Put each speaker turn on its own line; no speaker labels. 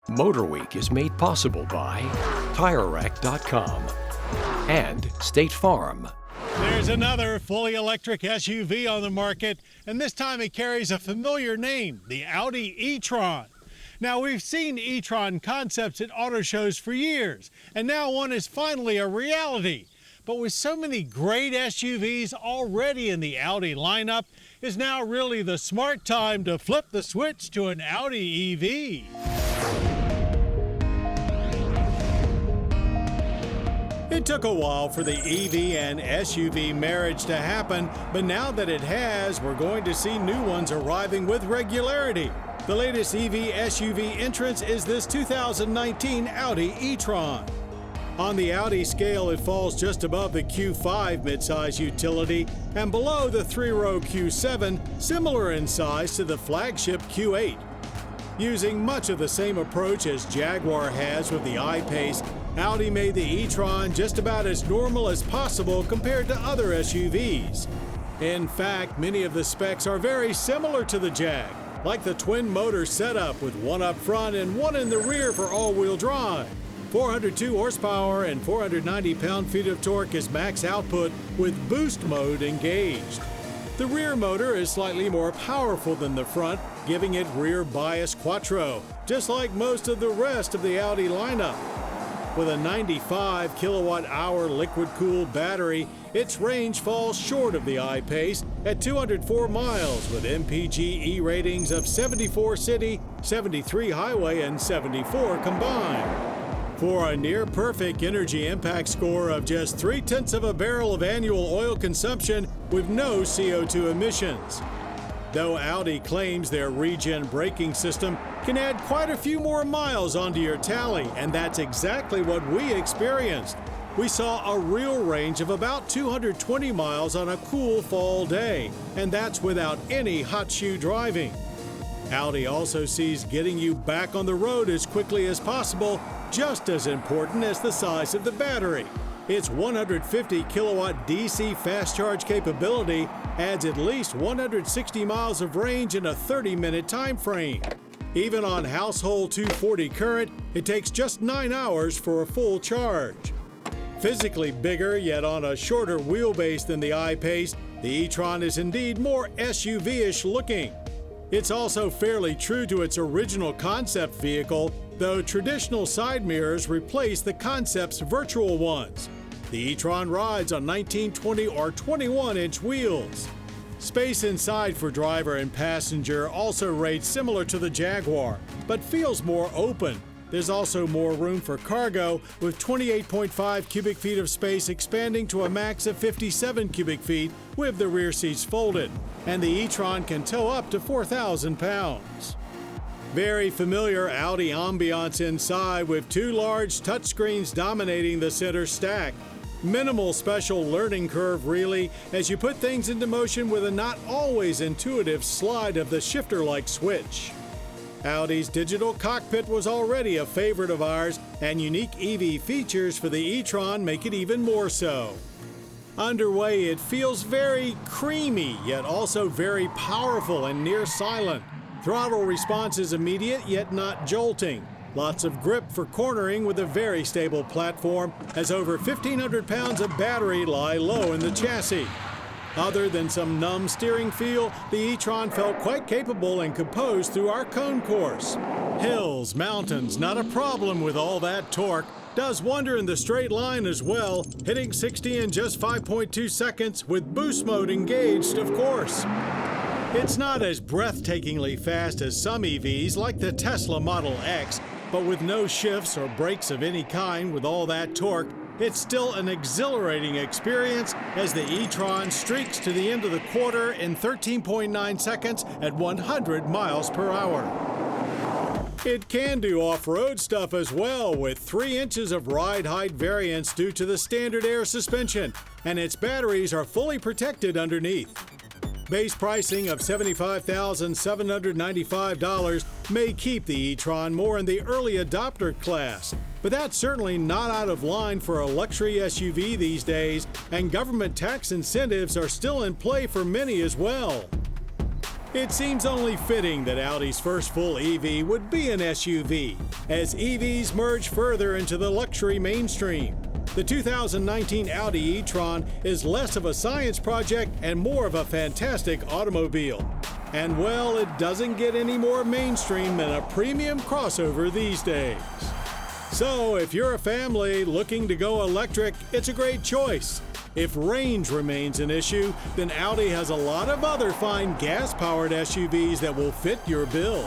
MotorWeek is made possible by TireRack.com and State Farm.
There's another fully electric SUV on the market, and this time it carries a familiar name, the Audi e-tron. Now, we've seen e-tron concepts at auto shows for years, and now one is finally a reality. But with so many great SUVs already in the Audi lineup, is now really the smart time to flip the switch to an Audi EV. It took a while for the EV and SUV marriage to happen, but now that it has, we're going to see new ones arriving with regularity. The latest EV SUV entrance is this 2019 Audi e-tron. On the Audi scale, it falls just above the Q5 midsize utility and below the three-row Q7, similar in size to the flagship Q8. Using much of the same approach as Jaguar has with the I-Pace, Audi made the e-tron just about as normal as possible compared to other SUVs. In fact, many of the specs are very similar to the Jag, like the twin-motor setup with one up front and one in the rear for all-wheel drive. 402 horsepower and 490 pound-feet of torque is max output with boost mode engaged. The rear motor is slightly more powerful than the front, giving it rear bias quattro, just like most of the rest of the Audi lineup. With a 95 kilowatt-hour liquid-cooled battery, its range falls short of the I-Pace at 204 miles with MPGe ratings of 74 city, 73 highway, and 74 combined. For a near-perfect energy impact score of just 0.3 of a barrel of annual oil consumption with no CO2 emissions. Though Audi claims their regen braking system can add quite a few more miles onto your tally, and that's exactly what we experienced. We saw a real range of about 220 miles on a cool fall day, and that's without any hot shoe driving. Audi also sees getting you back on the road as quickly as possible just as important as the size of the battery. Its 150 kilowatt DC fast charge capability adds at least 160 miles of range in a 30-minute time frame. Even on household 240 current, it takes just 9 hours for a full charge. Physically bigger, yet on a shorter wheelbase than the I-Pace, the e-tron is indeed more SUV-ish looking. It's also fairly true to its original concept vehicle, though traditional side mirrors replace the concept's virtual ones. The e-tron rides on 19, 20, or 21-inch wheels. Space inside for driver and passenger also rates similar to the Jaguar, but feels more open. There's also more room for cargo, with 28.5 cubic feet of space expanding to a max of 57 cubic feet with the rear seats folded, and the e-tron can tow up to 4,000 pounds. Very familiar Audi ambiance inside with two large touchscreens dominating the center stack. Minimal special learning curve really, as you put things into motion with a not always intuitive slide of the shifter-like switch. Audi's digital cockpit was already a favorite of ours, and unique EV features for the e-tron make it even more so. Underway, it feels very creamy, yet also very powerful and near silent. Throttle response is immediate, yet not jolting. Lots of grip for cornering with a very stable platform, as over 1,500 pounds of battery lie low in the chassis. Other than some numb steering feel, the e-tron felt quite capable and composed through our cone course. Hills, mountains, not a problem with all that torque. Does wonder in the straight line as well, hitting 60 in just 5.2 seconds with boost mode engaged, of course. It's not as breathtakingly fast as some EVs like the Tesla Model X, but with no shifts or brakes of any kind with all that torque, it's still an exhilarating experience as the e-tron streaks to the end of the quarter in 13.9 seconds at 100 miles per hour. It can do off-road stuff as well, with 3 inches of ride height variance due to the standard air suspension, and its batteries are fully protected underneath. Base pricing of $75,795 may keep the e-tron more in the early adopter class, but that's certainly not out of line for a luxury SUV these days, and government tax incentives are still in play for many as well. It seems only fitting that Audi's first full EV would be an SUV, as EVs merge further into the luxury mainstream. The 2019 Audi e-tron is less of a science project and more of a fantastic automobile. And well, it doesn't get any more mainstream than a premium crossover these days. So if you're a family looking to go electric, it's a great choice. If range remains an issue, then Audi has a lot of other fine gas-powered SUVs that will fit your bill.